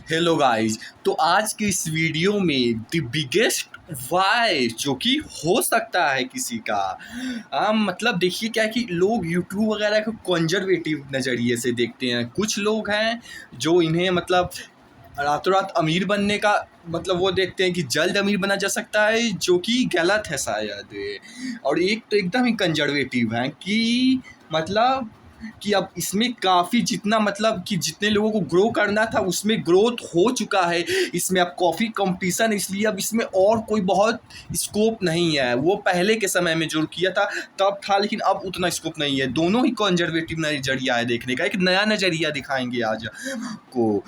Hello guys. तो आज के इस वीडियो में द बिगेस्ट वाई जो कि हो सकता है किसी का मतलब देखिए क्या है कि लोग यूट्यूब वगैरह को कंजर्वेटिव नज़रिए से देखते हैं। कुछ लोग हैं जो इन्हें मतलब रातों रात अमीर बनने का मतलब वो देखते हैं कि जल्द अमीर बना जा सकता है, जो कि गलत है शायद। और एक तो एकदम ही कंजर्वेटिव है कि मतलब कि अब इसमें काफ़ी जितना मतलब कि जितने लोगों को ग्रो करना था उसमें ग्रोथ हो चुका है। इसमें अब काफ़ी कंपटीशन, इसलिए अब इसमें और कोई बहुत स्कोप नहीं है। वो पहले के समय में जो किया था तब था, लेकिन अब उतना स्कोप नहीं है। दोनों ही कंजर्वेटिव नज़रिया है देखने का। एक नया नज़रिया दिखाएंगे आज को।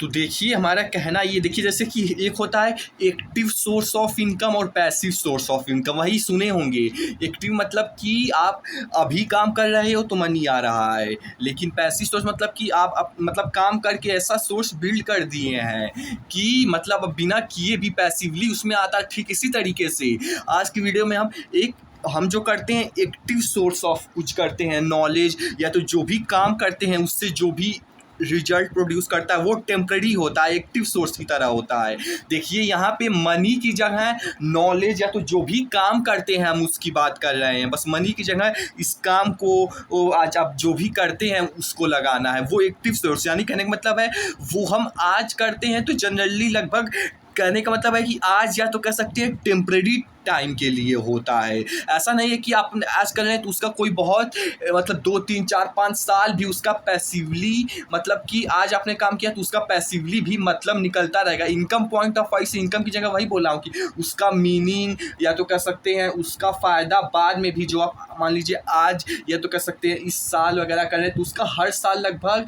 तो देखिए हमारा कहना ये देखिए, जैसे कि एक होता है एक्टिव सोर्स ऑफ इनकम और पैसिव सोर्स ऑफ इनकम। वही सुने होंगे। एक्टिव मतलब कि आप अभी काम कर रहे हो तो मनी आ रहा है, लेकिन पैसिव सोर्स मतलब कि आप मतलब काम करके ऐसा सोर्स बिल्ड कर दिए हैं कि मतलब अब बिना किए भी पैसिवली उसमें आता है। ठीक इसी तरीके से आज की वीडियो में हम जो करते हैं एक्टिव सोर्स ऑफ कुछ करते हैं, नॉलेज या तो जो भी काम करते हैं उससे जो भी रिजल्ट प्रोड्यूस करता है वो टेम्पररी होता है, एक्टिव सोर्स की तरह होता है। देखिए यहाँ पे मनी की जगह नॉलेज या तो जो भी काम करते हैं हम उसकी बात कर रहे हैं। बस मनी की जगह इस काम को आज आप जो भी करते हैं उसको लगाना है, वो एक्टिव सोर्स। यानी कहने का मतलब है वो हम आज करते हैं तो जनरली लगभग कहने का मतलब है कि आज या तो कह सकते हैं टेम्परेरी टाइम के लिए होता है। ऐसा नहीं है कि आप आज कर रहे हैं तो उसका कोई बहुत मतलब 2 3 4 5 साल भी उसका पैसिवली मतलब कि आज आपने काम किया तो उसका पैसिवली भी मतलब निकलता रहेगा। इनकम पॉइंट ऑफ वाइज से इनकम की जगह वही बोल रहा हूँ कि उसका मीनिंग या तो कह सकते हैं उसका फ़ायदा बाद में भी, जो आप मान लीजिए आज या तो कह सकते हैं इस साल वगैरह कर रहे हैं तो उसका हर साल लगभग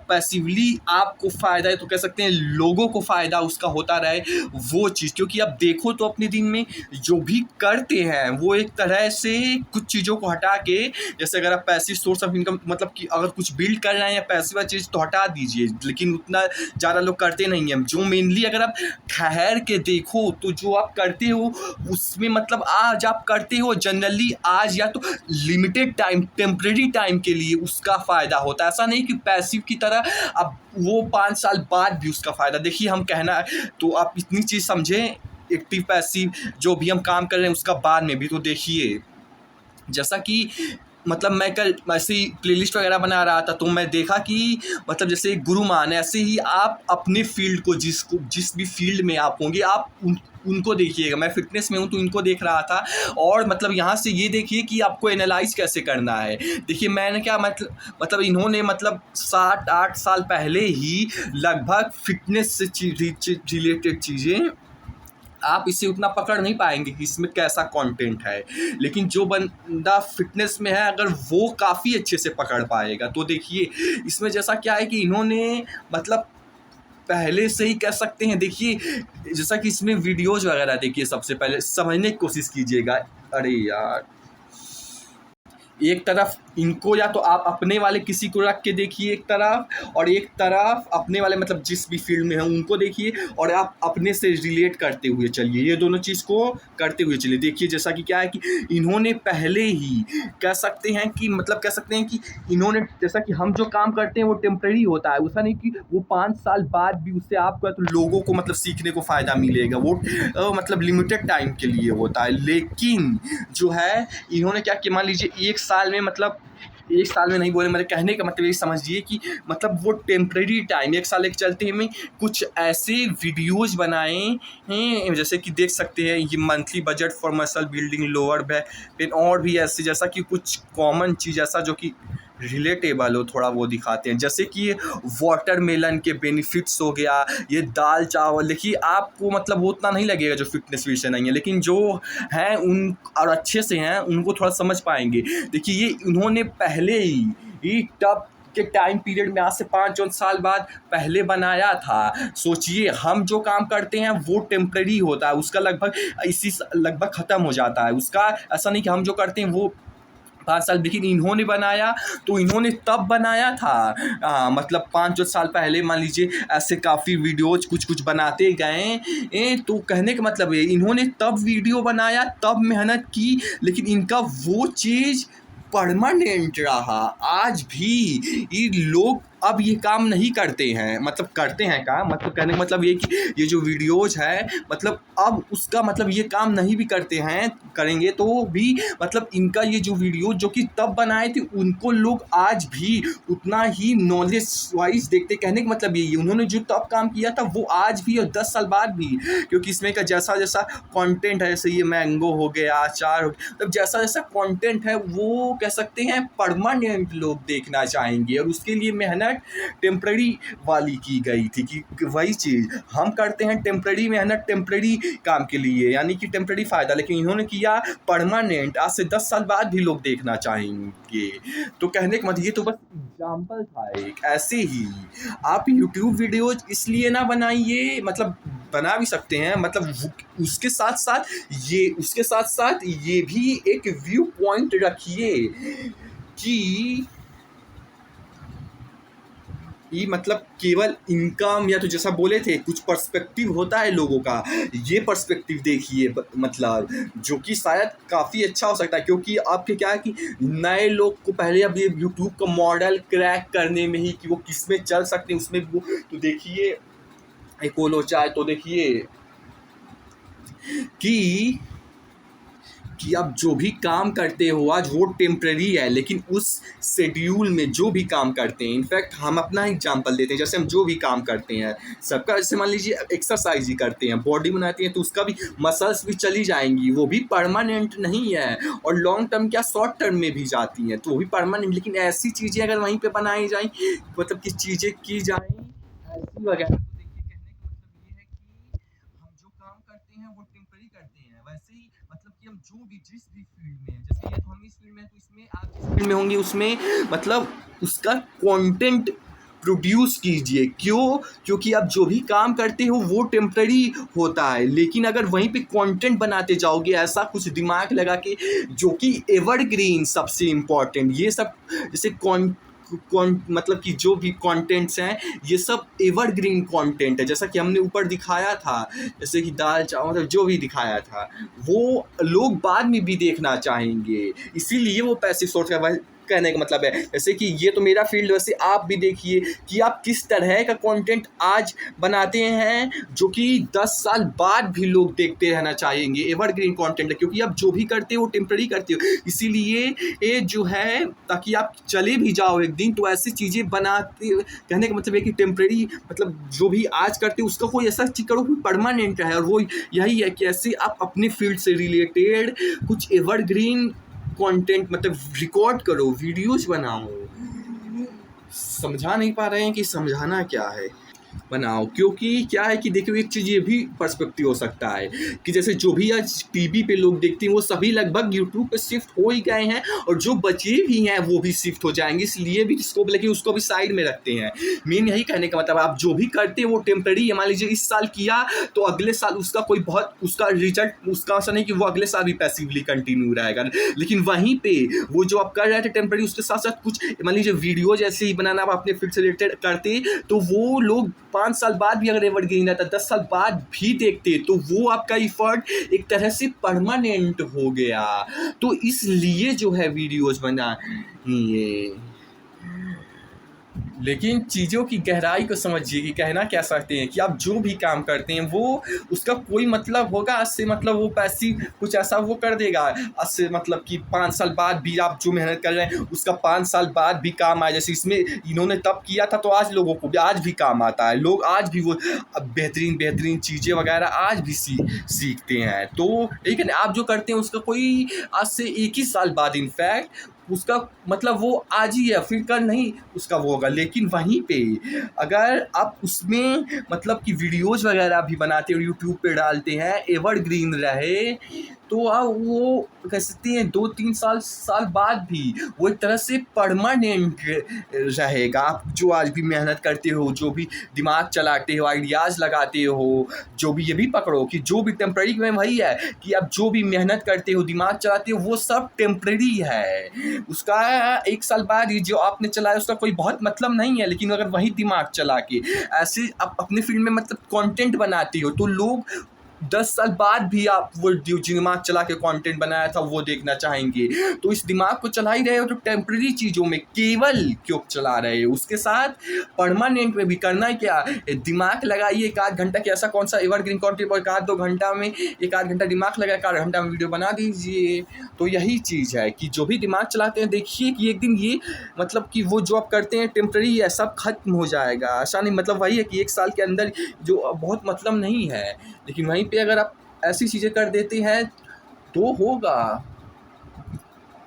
पैसिवली आपको फ़ायदा है, तो कह सकते हैं लोगों को फ़ायदा उसका होता रहे वो चीज़। क्योंकि अब देखो तो अपने दिन में जो भी करते हैं वो एक तरह से कुछ चीज़ों को हटा के, जैसे अगर आप पैसिव सोर्स ऑफ इनकम मतलब कि अगर कुछ बिल्ड कर रहे हैं या पैसिव चीज़ तो हटा दीजिए, लेकिन उतना ज़्यादा लोग करते नहीं हैं। जो मेनली अगर आप ठहर के देखो तो जो आप करते हो उसमें मतलब आज आप करते हो जनरली आज या तो लिमिटेड टाइम टेम्परेरी टाइम के लिए उसका फ़ायदा होता है। ऐसा नहीं कि पैसिव की तरह अब वो 5 साल बाद भी उसका फ़ायदा। देखिए हम कहना है तो आप इतनी चीज़ समझें, एक्टिव पैसिव जो भी हम काम कर रहे हैं उसका बाद में भी। तो देखिए जैसा कि मतलब मैं कल ऐसे ही प्लेलिस्ट वगैरह बना रहा था तो मैं देखा कि मतलब जैसे गुरु मान है, ऐसे ही आप अपने फील्ड को जिस भी फील्ड में आप होंगे आप उनको देखिएगा। मैं फिटनेस में हूँ तो इनको देख रहा था, और मतलब यहाँ से ये देखिए कि आपको एनालाइज कैसे करना है। देखिए मैंने क्या मतलब इन्होंने मतलब 7 8 साल पहले ही लगभग फिटनेस से रिलेटेड चीज़ें, आप इसे उतना पकड़ नहीं पाएंगे कि इसमें कैसा कंटेंट है, लेकिन जो बंदा फिटनेस में है अगर वो काफ़ी अच्छे से पकड़ पाएगा। तो देखिए इसमें जैसा क्या है कि इन्होंने मतलब पहले से ही कह सकते हैं, देखिए जैसा कि इसमें वीडियोज़ वगैरह देखिए, सबसे पहले समझने की कोशिश कीजिएगा। अरे यार, एक तरफ इनको या तो आप अपने वाले किसी को रख के देखिए एक तरफ, और एक तरफ अपने वाले मतलब जिस भी फील्ड में हैं उनको देखिए, और आप अपने से रिलेट करते हुए चलिए। ये दोनों चीज़ को करते हुए चलिए। देखिए जैसा कि क्या है कि इन्होंने पहले ही कह सकते हैं कि मतलब कह सकते हैं कि इन्होंने जैसा कि हम जो काम करते हैं वो टेम्परेरी होता है, ऐसा नहीं कि वो 5 साल बाद भी उससे आपको तो लोगों को मतलब सीखने को फ़ायदा मिलेगा। वो मतलब लिमिटेड टाइम के लिए होता है। लेकिन जो है इन्होंने क्या कि मान लीजिए 1 साल में मतलब 1 साल में नहीं बोले, मेरे कहने का मतलब ये समझिए कि मतलब वो टेम्परेरी टाइम 1 साल एक चलते हैं में कुछ ऐसे वीडियोज़ बनाए हैं, जैसे कि देख सकते हैं ये monthly budget for muscle building lower back pain, और भी ऐसे जैसा कि कुछ कॉमन चीज़ ऐसा जो कि रिलेटेबल हो थोड़ा वो दिखाते हैं। जैसे कि ये वाटरमेलन के बेनिफिट्स हो गया, ये दाल चावल। देखिए आपको मतलब वो उतना नहीं लगेगा जो फिटनेस विषय नहीं है, लेकिन जो हैं उन और अच्छे से हैं उनको थोड़ा समझ पाएंगे। देखिए ये उन्होंने पहले ही तब के टाइम पीरियड में आज से 5 साल बाद पहले बनाया था। सोचिए हम जो काम करते हैं वो टेम्परेरी होता है, उसका लगभग ख़त्म हो जाता है उसका। ऐसा नहीं कि हम जो करते हैं वो 5 साल, लेकिन इन्होंने बनाया तो इन्होंने तब बनाया था मतलब 5 साल पहले। मान लीजिए ऐसे काफ़ी वीडियोज कुछ बनाते गए तो कहने का मतलब है इन्होंने तब वीडियो बनाया, तब मेहनत की, लेकिन इनका वो चीज़ परमानेंट रहा। आज भी ये लोग अब ये काम नहीं करते हैं, मतलब करते हैं काम, मतलब कहने का मतलब ये कि ये जो वीडियोज़ है मतलब अब उसका मतलब ये काम नहीं भी करते हैं, करेंगे तो भी मतलब इनका ये जो वीडियो जो कि तब बनाए थे उनको लोग आज भी उतना ही नॉलेज वाइज देखते। कहने का मतलब यही उन्होंने जो तब काम किया था वो आज भी और 10 साल बाद भी, क्योंकि इसमें का जैसा जैसा कंटेंट है, जैसे ये मैंगो हो गया, अचार हो गया, मतलब जैसा जैसा कंटेंट है वो कह सकते हैं परमानेंट लोग देखना चाहेंगे, और उसके लिए मेहनत टेम्पररी वाली की गई थी कि वही चीज़ हम करते हैं टेम्पररी मेहनत टेम्पररी काम के लिए, यानी कि टेम्पररी फ़ायदा, लेकिन इन्होंने किया परमानेंट, आज से 10 साल बाद भी लोग देखना चाहेंगे। तो कहने का मतलब ये तो बस एग्जाम्पल था एक, ऐसे ही आप यूट्यूब वीडियोज इसलिए ना बनाइए, मतलब बना भी सकते हैं, मतलब उसके साथ साथ ये भी एक व्यू पॉइंट रखिए कि ये मतलब केवल इनकम, या तो जैसा बोले थे कुछ पर्सपेक्टिव होता है लोगों का, ये पर्सपेक्टिव देखिए, मतलब जो कि शायद काफ़ी अच्छा हो सकता है, क्योंकि आपके क्या है कि नए लोग को पहले अब ये यूट्यूब का मॉडल क्रैक करने में ही कि वो किस में चल सकते हैं उसमें वो, तो देखिए एक ओलो चाय, तो देखिए कि आप जो भी काम करते हो आज वो टेम्प्रेरी है, लेकिन उस शेड्यूल में जो भी काम करते हैं, इनफैक्ट हम अपना एग्जांपल देते हैं, जैसे हम जो भी काम करते हैं सबका, जैसे मान लीजिए एक्सरसाइज ही करते हैं, बॉडी बनाते हैं, तो उसका भी मसल्स भी चली जाएंगी, वो भी परमानेंट नहीं है, और लॉन्ग टर्म क्या शॉर्ट टर्म में भी जाती हैं, तो वो भी परमानेंट, लेकिन ऐसी चीज़ें अगर वहीं पर बनाई जाएँ, मतलब कि चीज़ें की जाएँ ऐसी वगैरह, तो देखिए कहने का मतलब ये है कि हम जो काम करते हैं वो टेम्पररी करते हैं, वैसे ही मतलब कि हम जो भी जिस भी फील्ड में हैं, जैसे ये तो हम इस फील्ड में हैं, तो इसमें आप जिस फील्ड में होंगे उसमें मतलब उसका कंटेंट प्रोड्यूस कीजिए। क्यों? क्योंकि आप जो भी काम करते हो वो टेम्पररी होता है, लेकिन अगर वहीं पे कंटेंट बनाते जाओगे ऐसा कुछ दिमाग लगा के जो कि एवरग्रीन, सबसे इम्पॉर्टेंट ये सब, जैसे मतलब कि जो भी कंटेंट्स हैं ये सब एवरग्रीन कंटेंट है, जैसा कि हमने ऊपर दिखाया था, जैसे कि दाल चावल जो भी दिखाया था वो लोग बाद में भी देखना चाहेंगे, इसीलिए वो पैसिव सोर्स का कहने का मतलब है। जैसे कि ये तो मेरा फील्ड, वैसे आप भी देखिए कि आप किस तरह का कंटेंट आज बनाते हैं जो कि 10 साल बाद भी लोग देखते रहना चाहेंगे, एवरग्रीन कंटेंट है, क्योंकि आप जो भी करते हो वो टेम्पररी करते हो, इसीलिए ये जो है ताकि आप चले भी जाओ एक दिन, तो ऐसी चीज़ें बनाते, कहने का मतलब है कि टेम्पररी मतलब जो भी आज करते हो उसका कोई ऐसा चीज़ करो कि परमानेंट है, और वो यही है कि ऐसे आप अपने फील्ड से रिलेटेड कुछ एवरग्रीन कंटेंट मतलब रिकॉर्ड करो, वीडियोज बनाओ। समझा नहीं पा रहे हैं कि समझाना क्या है, बनाओ, क्योंकि क्या है कि देखिए एक चीज़ ये भी पर्सपेक्टिव हो सकता है कि जैसे जो भी आज टीवी पे लोग देखते हैं वो सभी लगभग यूट्यूब पे शिफ्ट हो ही गए हैं, और जो बचे भी हैं वो भी शिफ्ट हो जाएंगे, इसलिए भी इसको लेके उसको भी साइड में रखते हैं। मेन यही कहने का मतलब आप जो भी करते हैं वो टेम्पररी है, मान लीजिए इस साल किया तो अगले साल उसका कोई बहुत उसका रिजल्ट उसका ऐसा नहीं कि वो अगले साल भी पैसिवली कंटिन्यू रहेगा, लेकिन वहीं पे वो जो आप कर रहे थे टेम्पररी उसके साथ साथ कुछ मान लीजिए वीडियो जैसे ही बनाना आप अपने फील्ड से रिलेटेड करते, तो वो लोग 5 साल बाद भी अगर एवरग्रीन रहता, 10 साल बाद भी देखते, तो वो आपका इफर्ट एक तरह से परमानेंट हो गया। तो इसलिए जो है वीडियोज बनाइए, लेकिन चीज़ों की गहराई को समझिए कि कहना क्या चाहते हैं कि आप जो भी काम करते हैं वो उसका कोई मतलब होगा आज से, मतलब वो पैसिव कुछ ऐसा वो कर देगा आज से, मतलब कि 5 साल बाद भी आप जो मेहनत कर रहे हैं उसका 5 साल बाद भी काम आए, जैसे इसमें इन्होंने तब किया था तो आज लोगों को भी आज भी काम आता है, लोग आज भी वो बेहतरीन चीज़ें वगैरह आज भी सीखते हैं। तो ठीक है ना, आप जो करते हैं उसका कोई आज से 1 ही साल बाद इनफैक्ट उसका मतलब वो आज ही है, फिर कल नहीं उसका वो होगा, लेकिन वहीं पे अगर आप उसमें मतलब कि वीडियोज़ वगैरह भी बनाते और यूट्यूब पे डालते हैं, एवरग्रीन रहे, तो आप वो कह सकते हैं 2-3 साल बाद भी वो एक तरह से परमानेंट रहेगा। आप जो आज भी मेहनत करते हो, जो भी दिमाग चलाते हो, आइडियाज़ लगाते हो, जो भी ये भी पकड़ो कि जो भी टेम्पररी में वही है कि आप जो भी मेहनत करते हो, दिमाग चलाते हो, वो सब टेम्पररी है। उसका 1 साल बाद ही जो आपने चलाया उसका कोई बहुत मतलब नहीं है, लेकिन अगर वही दिमाग चला के ऐसे आप अपने फील्ड में मतलब कंटेंट बनाते हो तो लोग 10 साल बाद भी आप वो जो दिमाग चला के कंटेंट बनाया था वो देखना चाहेंगे। तो इस दिमाग को चला ही रहे हो तो टेम्परेरी चीज़ों में केवल क्यों चला रहे हो, उसके साथ परमानेंट में भी करना है क्या? दिमाग लगाइए 1 आध घंटा की, ऐसा कौन सा एवरग्रीन कंटेंट, 1 आध 2 घंटा में, 1 आध घंटा दिमाग लगा 1 आध घंटा में वीडियो बना दीजिए। तो यही चीज़ है कि जो भी दिमाग चलाते हैं देखिए कि एक दिन ये मतलब कि वो जो आप करते हैं टेम्परेरी है, सब खत्म हो जाएगा। ऐसा नहीं, मतलब वही है कि 1 साल के अंदर जो बहुत मतलब नहीं है, लेकिन वहीं पे अगर आप ऐसी चीज़ें कर देते हैं तो होगा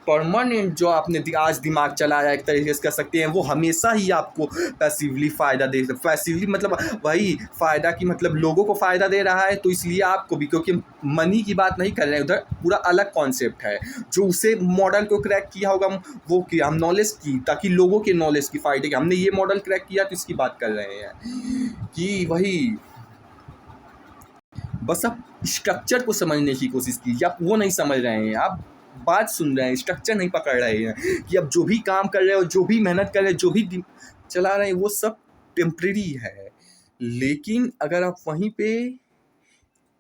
परमानेंट। जो आपने आज दिमाग चलाया एक तरीके से कह सकते हैं, वो हमेशा ही आपको पैसिवली फ़ायदा दे, पैसिवली मतलब वही फ़ायदा की मतलब लोगों को फ़ायदा दे रहा है, तो इसलिए आपको भी, क्योंकि मनी की बात नहीं कर रहे हैं, उधर पूरा अलग कॉन्सेप्ट है। जो उसे मॉडल को क्रैक किया होगा वो किया, हम नॉलेज की, ताकि लोगों के नॉलेज की फ़ायदे की, हमने ये मॉडल क्रैक किया तो इसकी बात कर रहे हैं कि वही बस आप स्ट्रक्चर को समझने की कोशिश कीजिए। आप वो नहीं समझ रहे हैं, आप बात सुन रहे हैं, स्ट्रक्चर नहीं पकड़ रहे हैं कि आप जो भी काम कर रहे हो, जो भी मेहनत कर रहे हो, जो भी चला रहे हैं, वो सब टेम्परेरी है। लेकिन अगर आप वहीं पे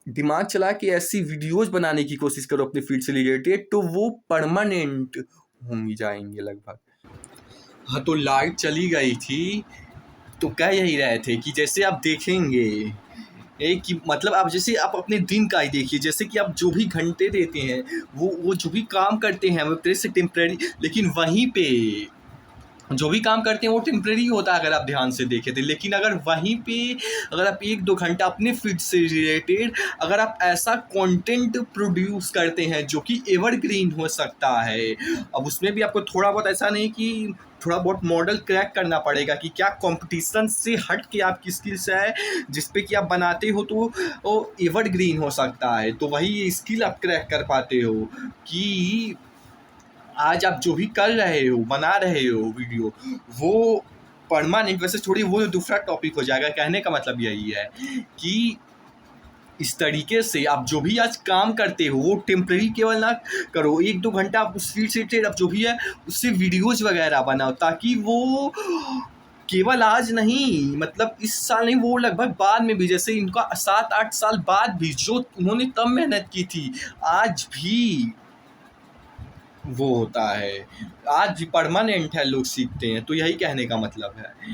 दिमाग चला के ऐसी वीडियोज़ बनाने की कोशिश करो अपने फील्ड से रिलेटेड, तो वो परमानेंट होंगी जाएँगे लगभग। हाँ, तो लाइट चली गई थी, तो कह यही रहे थे कि जैसे आप देखेंगे एक कि मतलब आप जैसे आप अपने दिन का ही देखिए, जैसे कि आप जो भी घंटे देते हैं, वो जो भी काम करते हैं वो एक तरह से टेम्परेरी, लेकिन वहीं पे जो भी काम करते हैं वो टेम्परेरी होता है अगर आप ध्यान से देखें तो। लेकिन अगर वहीं पे अगर आप 1-2 घंटा अपने फील्ड से रिलेटेड अगर आप ऐसा कंटेंट प्रोड्यूस करते हैं जो कि एवरग्रीन हो सकता है, अब उसमें भी आपको थोड़ा बहुत, ऐसा नहीं कि थोड़ा बहुत मॉडल क्रैक करना पड़ेगा कि क्या कंपटीशन से हट के आपकी स्किल्स है जिस पे कि आप बनाते हो तो वो एवरग्रीन हो सकता है। तो वही स्किल आप क्रैक कर पाते हो कि आज आप जो भी कर रहे हो, बना रहे हो वीडियो, वो परमानेंट, वैसे छोड़िए वो दूसरा टॉपिक हो जाएगा। कहने का मतलब यही है कि इस तरीके से आप जो भी आज काम करते हो वो टेम्परेरी केवल ना करो, 1-2 घंटा आप उस फील्ड से रिलेटेड आप जो भी है उससे वीडियोज़ वगैरह बनाओ, ताकि वो केवल आज नहीं, मतलब इस साल नहीं, वो लगभग बाद में भी, जैसे इनका 7-8 साल बाद भी जो उन्होंने तब मेहनत की थी, आज भी वो होता है, आज भी परमानेंट है, लोग सीखते हैं। तो यही कहने का मतलब है।